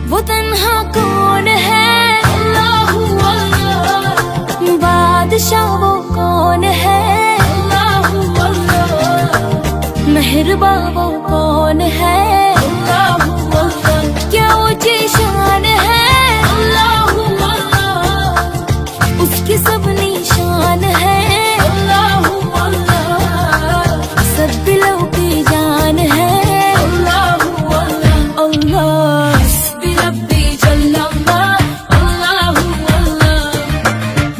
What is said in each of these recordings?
वो तन्हा कौन है? अल्लाह अल्लाह। बादशाह वो कौन है? अल्लाह अल्लाह। मेहरबां वो कौन है? अल्लाह अल्लाह। क्या ऊंची शान है? अल्लाह अल्लाह। उसकी सब निशान है। अल्लाह अल्लाह। सब दिलों की जान है। अल्लाह अल्लाह अल्लाह। हस्बी रब्बी जल्लल्लाह। अल्लाह अल्लाह।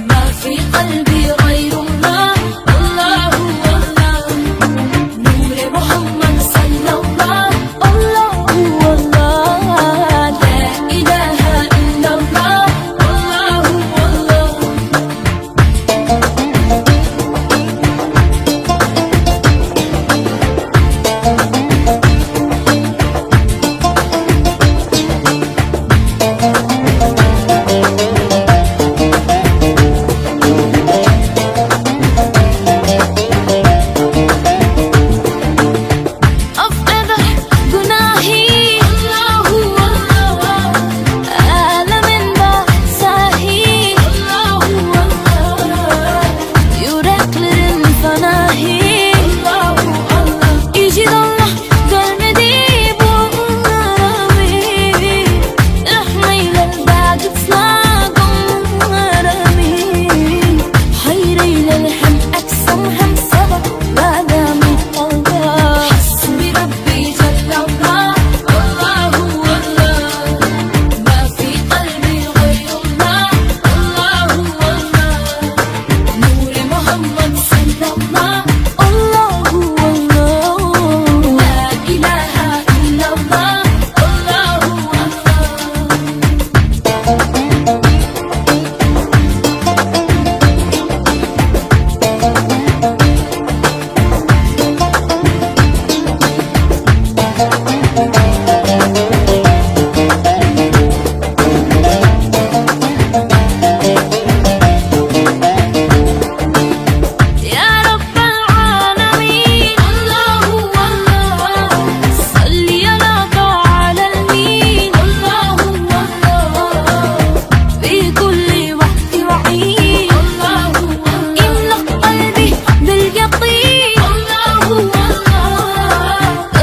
मा फी क़ल्बी गैरुल्लाह। अल्लाह अल्लाह। नूर मोहम्मद सल्लल्लाह। अल्लाह अल्लाह। ला इलाहा इल्लल्लाह। अल्लाह अल्लाह। أفقد جناحي. الله الله. عالم بحساهي. الله الله. Yüreklerin fanahi. Allah Allah. İcid Allah görmedi bunları. Rahmeyle bağışla gönlümü. Hayreyle hem aksam hem sabah vadami Allah. Hasbi Rabbi Cellallah. Allahu Allah. Ma fi qalbi gayrullah. Allahu Allah. Nur Muhammed sallallah. Allahu Allah. La ilaha illallah. Allahu Allah. يا رب العالمين. الله الله. صل على طه العالمين. الله الله. في كل وقت وحين. الله الله. املأ قلبي باليقين. الله الله.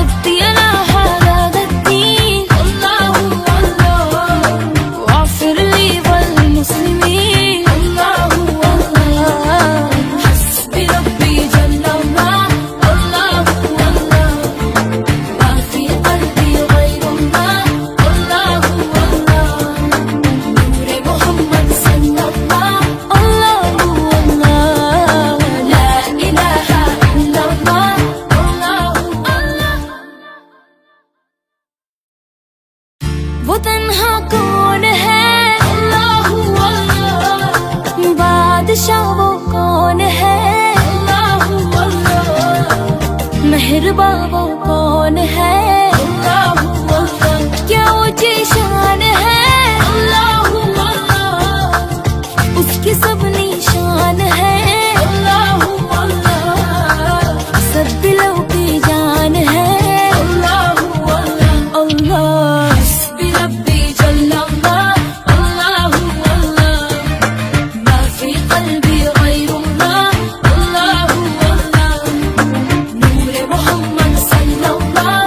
ابقي على هذا الدين. الله الله. واغفر لي والمسلمين. الله الله. حسبي ربي جل الله. الله الله. ما في قلبي غير الله. الله الله. نور محمد صلى الله. الله الله. لا إله إلا الله. الله الله. वो तन्हा कौन है? अल्लाह अल्लाह। बादशाह वो कौन है? अल्लाह अल्लाह। मेहरबां वो कौन है? अल्लाह अल्लाह। क्या ऊंची शान है? अल्लाह अल्लाह। उसकी सब निशान है। अल्लाह अल्लाह। सब दिलों की जान है। अल्लाह अल्लाह अल्लाह। हस्बी रब्बी जल्लल्लाह। अल्लाह अल्लाह। मा फी क़ल्बी गैरुल्लाह। अल्लाह अल्लाह। नूर मोहम्मद सल्लल्लाह।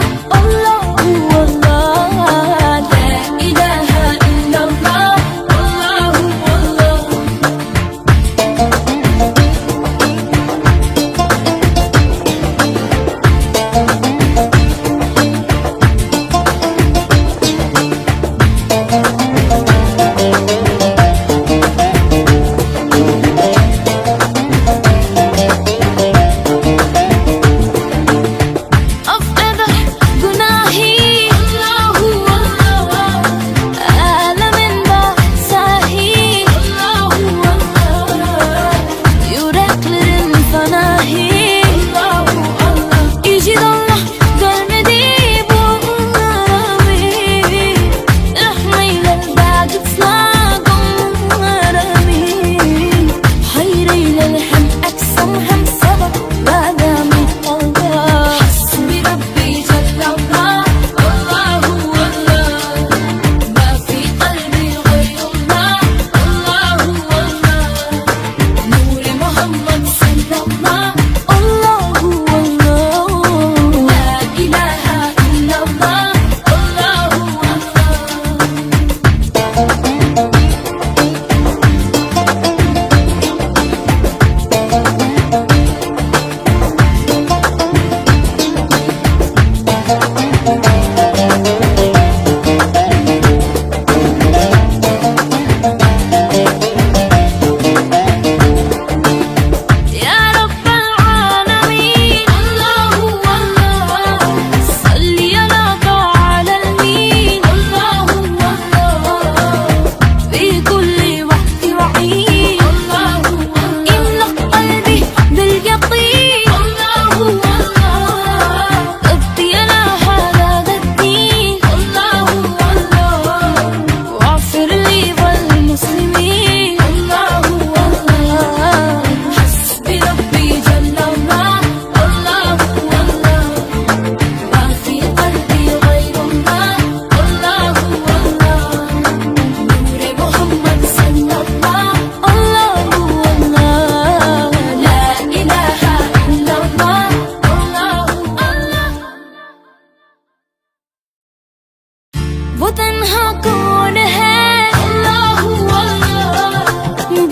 वो तन्हा कौन है, अल्लाह अल्लाह।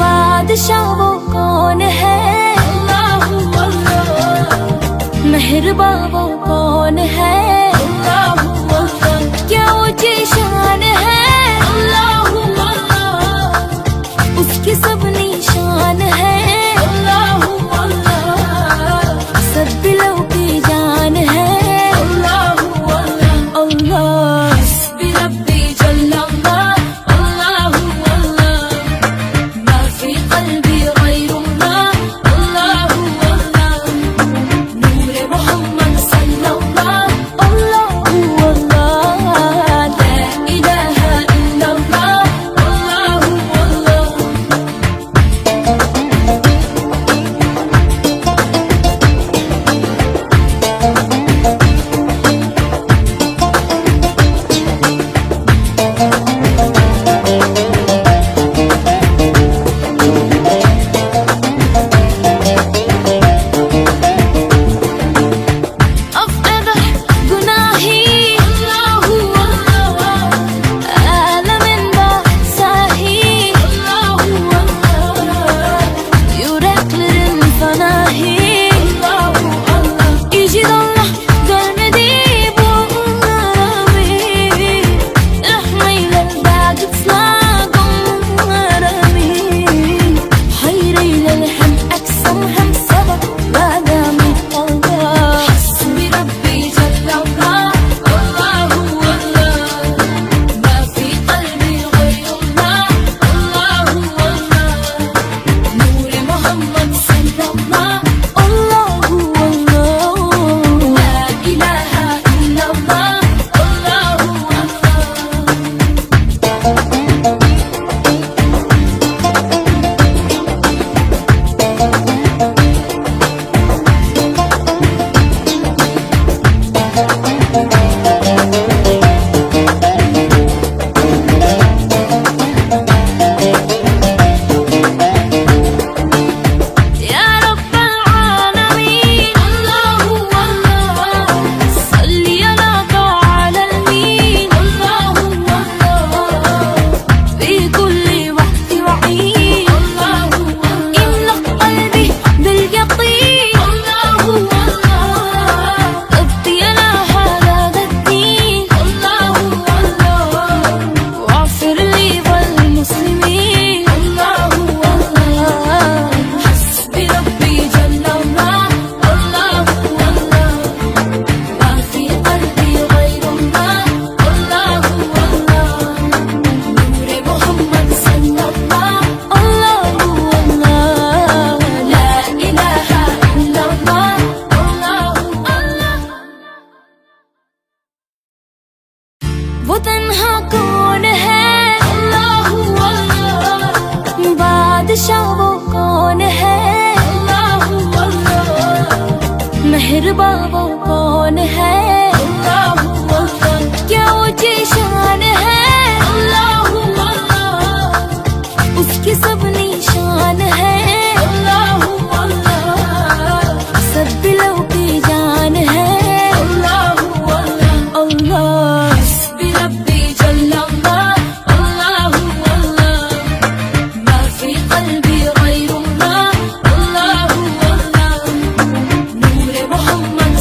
बादशाह वो कौन है, अल्लाह अल्लाह। मेहरबां वो कौन है, अल्लाह अल्लाह। क्या ऊंची शान है, अल्लाह अल्लाह। उसकी सब निशान है, अल्लाह अल्लाह। सब दिलों की जान है, अल्लाह अल्लाह अल्लाह। हस्बी रब्बी जल्लल्लाह, अल्लाह अल्लाह। मा फी क़ल्बी गैरुल्लाह, अल्लाह अल्लाह। नूर मोहम्मद सल्लल्लाह, अल्लाह अल्लाह। ला इलाहा इल्लल्लाह, अल्लाह अल्लाह। أفقد جناحي، الله الله. ألم بأساهي، الله الله. Yüreklerin fanahi, Allah Allah. İcid Allah görmedi bunları. Rahmeyle bağışla gönlümü. Hayreyle hem aksam hem sabah vadami Allah. Hasbi Rabbi Cellallah, Allahu Allah. Ma fi qalbi gayrullah, Allahu Allah. Nur Muhammad sallallah, Allahu Allah. La ilaha illallah, Allahu Allah. يا رب العالمين، الله الله. صل على طه العالمين، الله الله. في كل وقت وحين، الله الله. املأ قلبي باليقين، الله الله. ابقي على هذا الدين، الله الله. واغفر لي وللمسلمين، الله الله. حسبي ربي جل الله، الله الله. ما في قلبي غير الله، الله الله. نور محمد صلى الله، الله الله. لا إله إلا الله، الله الله. वो तन्हा कौन है, अल्लाह अल्लाह। बादशाह वो कौन है, अल्लाह अल्लाह। मेहरबां वो कौन है, अल्लाह अल्लाह। क्या ऊंची शान है, अल्लाह अल्लाह। उसकी सब निशान है, अल्लाह अल्लाह। सब दिलों की जान है, अल्लाह अल्लाह अल्लाह। हस्बी रब्बी जल्लल्लाह, अल्लाह अल्लाह। मा फी क़ल्बी गैरुल्लाह, अल्लाह अल्लाह। नूर मोहम्मद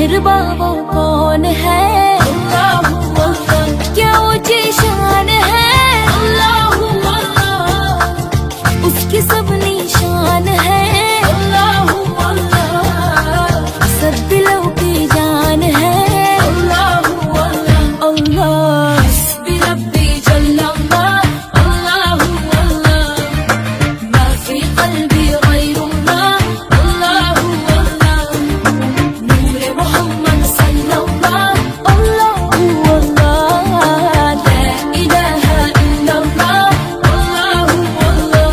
मेहरबा वो कौन है? अल्लाह अल्लाह, क्या ऊंची शान है? अल्लाह अल्लाह, उसकी सब निशान है। अल्लाह अल्लाह, सब दिलों की जान है। अल्लाह अल्लाह अल्लाह, हस्बी रब्बी जल्लल्लाह। अल्लाह अल्लाह, मा फी क़ल्बी गैरुल्लाह। अल्लाह अल्लाह, नूर मोहम्मद सल्लल्लाह। अल्लाह अल्लाह, ला इलाहा इल्लल्लाह। अल्लाह अल्लाह।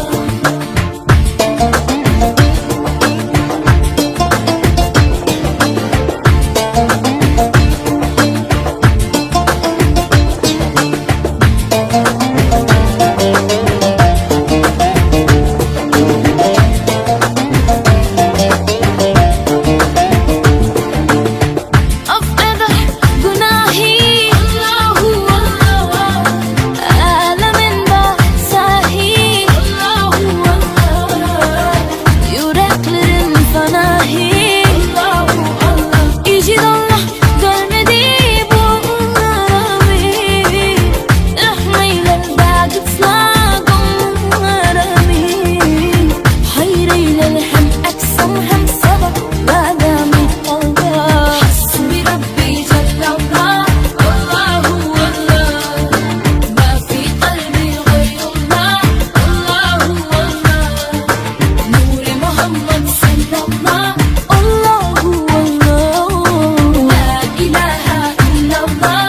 أفقد جناحي. الله الله، عالم بحساهي. الله الله، yüreklerin fanahi. Allah Allah, İcid Allah görmedi bunları. Rahmeyle bağışla gönlümü. Hayreyle hem aksam hem sabah vadami Allah. Hasbi Rabbi Cellallah. Allahu Allah, ma fi qalbi gayrullah. Allahu Allah, Nuri Muhammad sallallah. Allahu Allah, la ilaha illallah.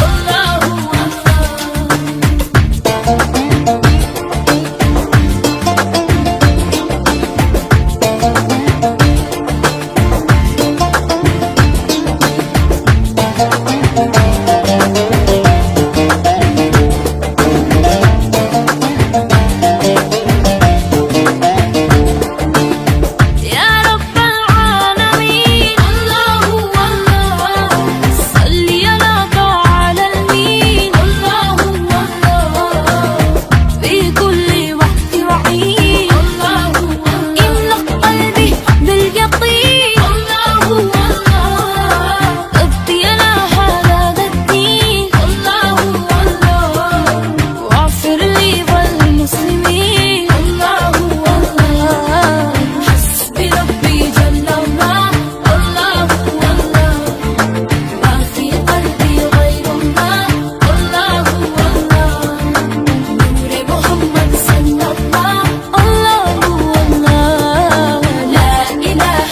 Allahu Allah. يا رب العالمين. الله الله، صلي على طه العالمين. الله الله، في كل وقت وحين. الله الله، املأ قلبي باليقين. الله الله، ابقي على هذا الدين. الله الله، واغفر لي والمسلمين. الله الله، حسبي ربي جل الله. الله الله، ما في قلبي غير الله. الله الله، نور محمد صلى الله. الله الله، لا إله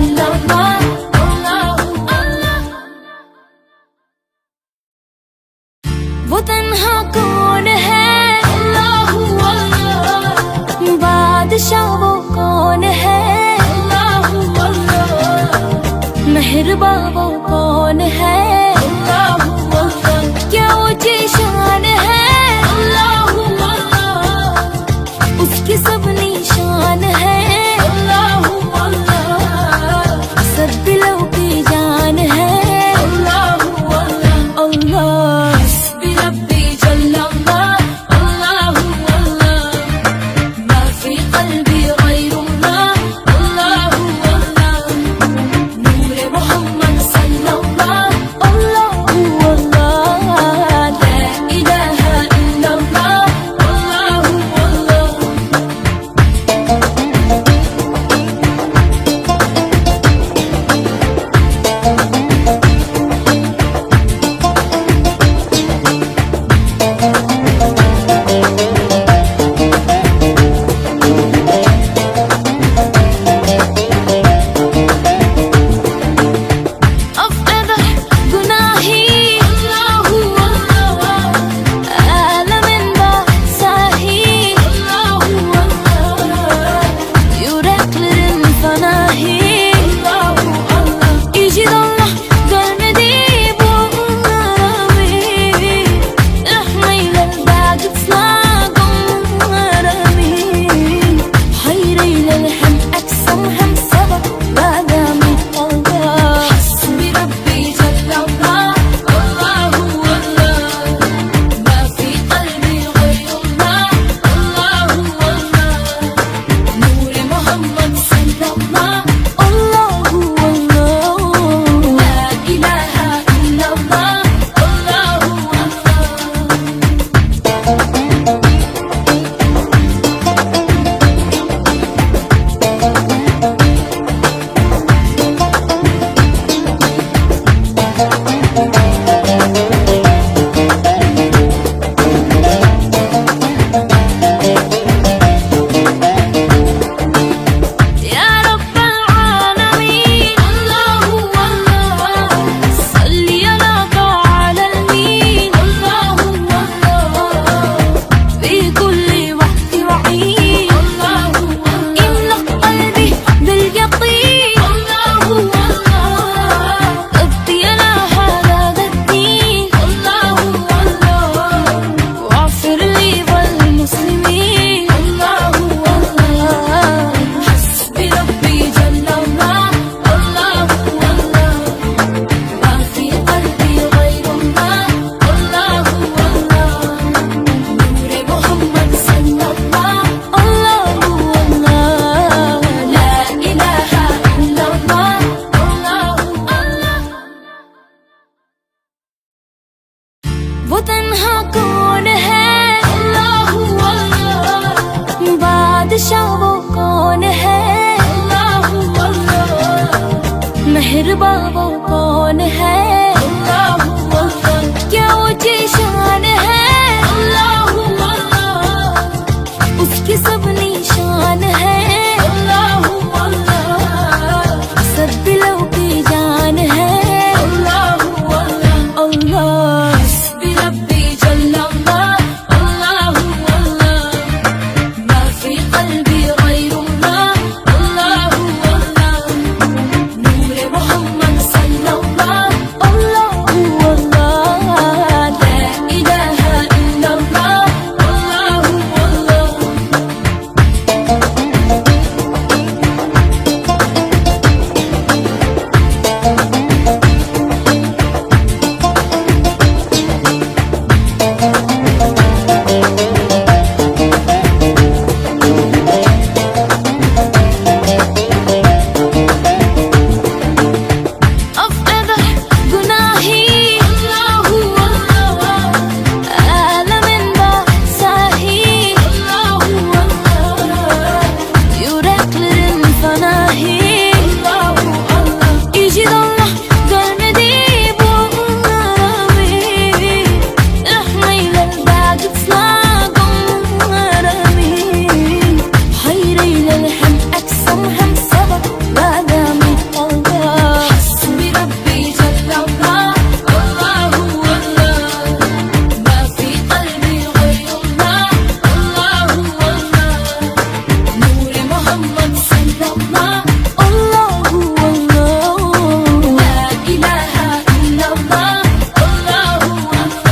إلا الله. الله الله। वो तन्हा कौन है? अल्लाह अल्लाह, बादशाह वो कौन है? अल्लाह अल्लाह, मेहरबा वो कौन है? अल्लाह अल्लाह, क्या ऊंची शान है? अल्लाह अल्लाह, उसकी सब निशान है। अल्लाह अल्लाह, सब दिलों की जान है। अल्लाह अल्लाह अल्लाह, हस्बी रब्बी जल्लल्लाह। अल्लाह अल्लाह, मा फी क़ल्बी गैरुल्लाह। अल्लाह अल्लाह, नूर मोहम्मद मेहरबा वो कौन है? अल्लाह अल्लाह, क्या ऊंची शान है? अल्लाह अल्लाह, उसकी सब निशान है। अल्लाह अल्लाह, सब दिलों की जान है। अल्लाह अल्लाह अल्लाह, हस्बी रब्बी जल्लल्लाह। अल्लाह अल्लाह, मा फी क़ल्बी गैरुल्लाह। अल्लाह अल्लाह, नूर मोहम्मद सल्लल्लाह। अल्लाह अल्लाह, ला इलाहा इल्लल्लाह। अल्लाह अल्लाह, أفقد جناحي. الله الله، عالم بحساهي. الله الله، yüreklerin fanahi. Allah Allah, İcid Allah görmedi bunları. Rahmeyle bağışla gönlümü. Hayreyle hem aksam hem sabah badami. Allah, hasbi Rabbi cellallah. Allahu Allah, ma fi qalbi gayrullah. Allahu Allah, nuri Muhammed sallallah. Allahu Allah, la ilaha illallah. Allahu Allah.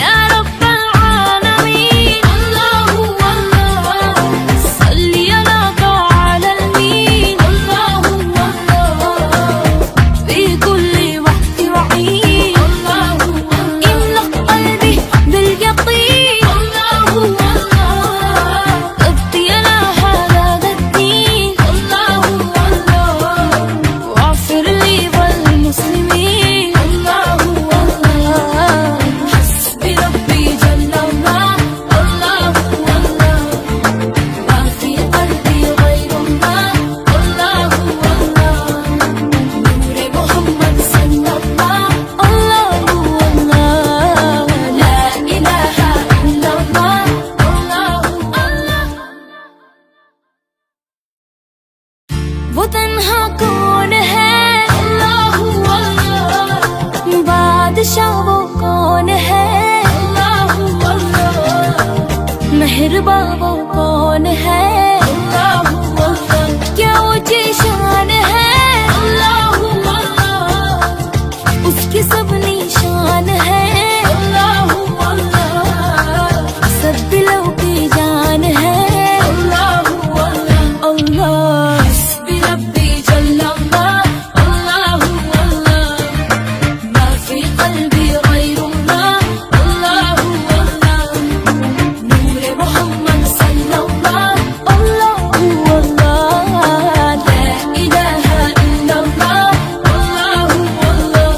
يا رب العالمين. الله الله، صلي على طه العالمين. الله الله، في كل وقت وحين. الله الله، املأ قلبي باليقين. الله الله، ابقي على هذا الدين. الله الله، واغفر لي والمسلمين. الله الله، حسبي ربي جل الله. الله الله، ما في قلبي غير الله. الله الله، نور محمد صلى الله. الله الله، لا إله إلا الله. الله الله، वो तन्हा कौन है? अल्लाह अल्लाह, बादशाह वो कौन है? अल्लाह अल्लाह, मेहरबा वो कौन है? अल्लाह अल्लाह, क्या ऊंची शान है? अल्लाह अल्लाह, उसकी सब निशान है। अल्लाह अल्लाह, सब दिलों की जान है। अल्लाह अल्लाह अल्लाह, हस्बी रब्बी जल्लल्लाह। अल्लाह अल्लाह, मा फी क़ल्बी गैरुल्लाह। अल्लाह अल्लाह, नूर मोहम्मद सल्लल्लाह। अल्लाह अल्लाह, ला इलाहा इल्लल्लाह। अल्लाह अल्लाह,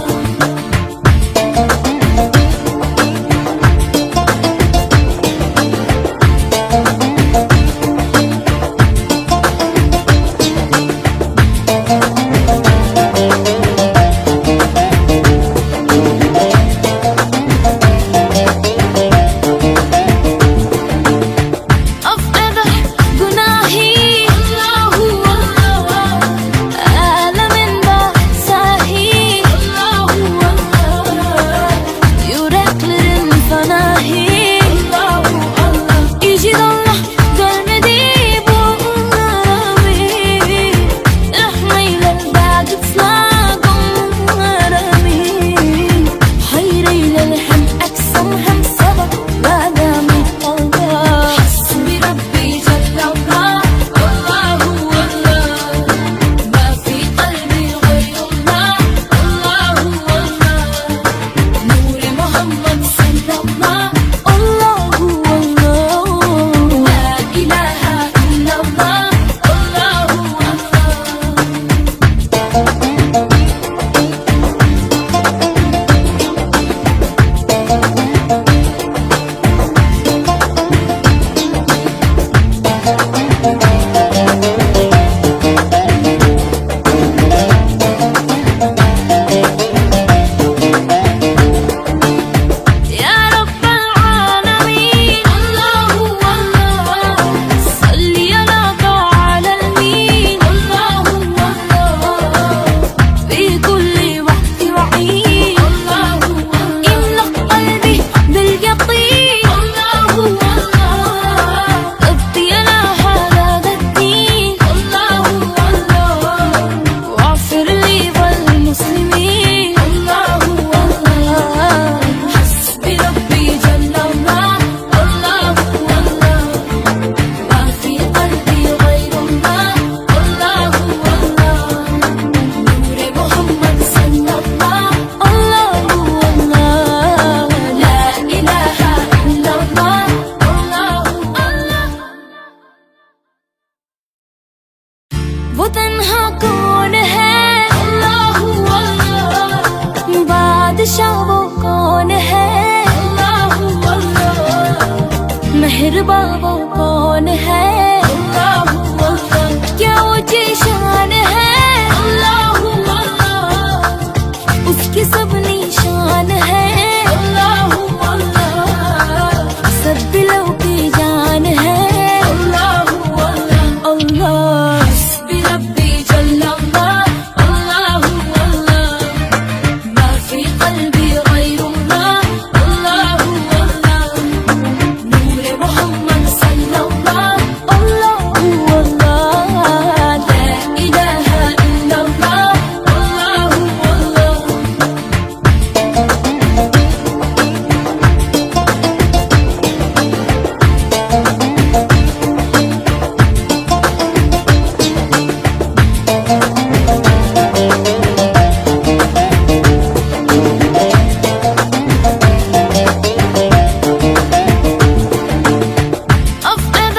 बादशाह वो कौन है? अल्लाह अल्लाह। मेहरबान वो कौन है? अल्लाह अल्लाह। क्या ऊंची शान है? अल्लाह अल्लाह। उसकी सब निशान है। अल्लाह अल्लाह। सब दिलों की जान है। अल्लाह अल्लाह। अल्लाह हस्बी रब्बी जल्लल्लाह। अल्लाह अल्लाह। मा फी क़ल्बी ग़ैरुल्लाह। अल्लाह अल्लाह। नूर मोहम्मद सल्लल्लाह। अल्लाह अल्लाह। ला इलाहा इल्लल्लाह। अल्लाह अल्लाह। أفقد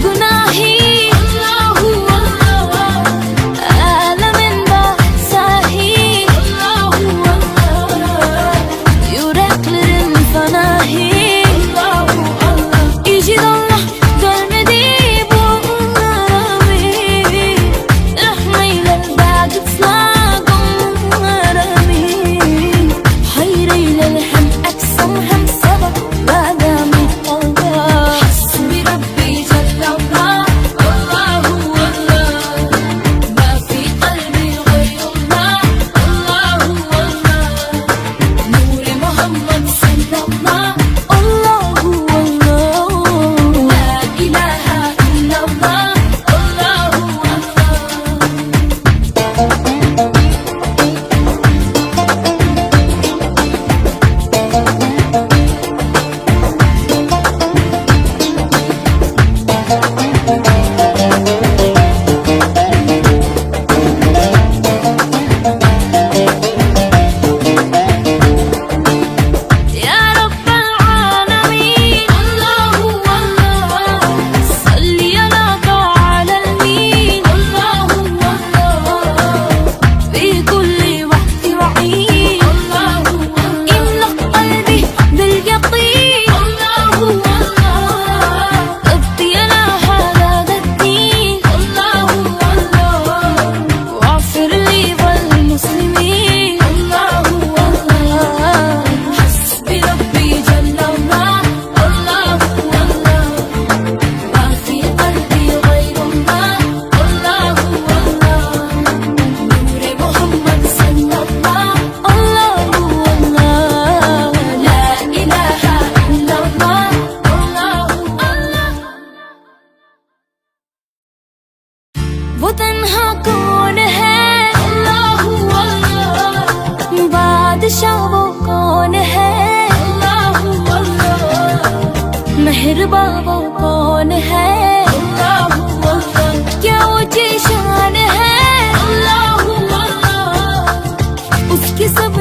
جناحي. الله الله. عالم بحثاهي. الله الله. Yüreklerin fanahi. Allah Allah. İcid Allah görmedi bunları. Rahmeyle bağışla gönlümü. Hayreyle hem aksam hem sabah badami Allah. Hasbi Rabbi Cellallah. Allahu Allah. Ma fi qalbi gayrullah. Allahu Allah. Nur Muhammed sallallah. Allahu Allah. La ilaha illallah. Allahu Allah. يا رب العالمين. الله الله. صلي على طه العالمين. الله الله. في كل وقت وعين. الله الله. املأ قلبي باليقين. الله الله. ابقي على هذا الدين. الله الله. واغفر لي والمسلمين. الله الله. حسبي ربي جل الله. الله الله. ما في قلبي غير الله. الله الله. نور محمد صلى الله. الله الله. لا إله إلا الله. الله الله. वो तन्हा कौन है? अल्लाह अल्लाह। बादशाह वो कौन है? अल्लाह अल्लाह। मेहरबान वो कौन है? अल्लाह अल्लाह। क्या ऊंची शान है? अल्लाह अल्लाह। उसकी सब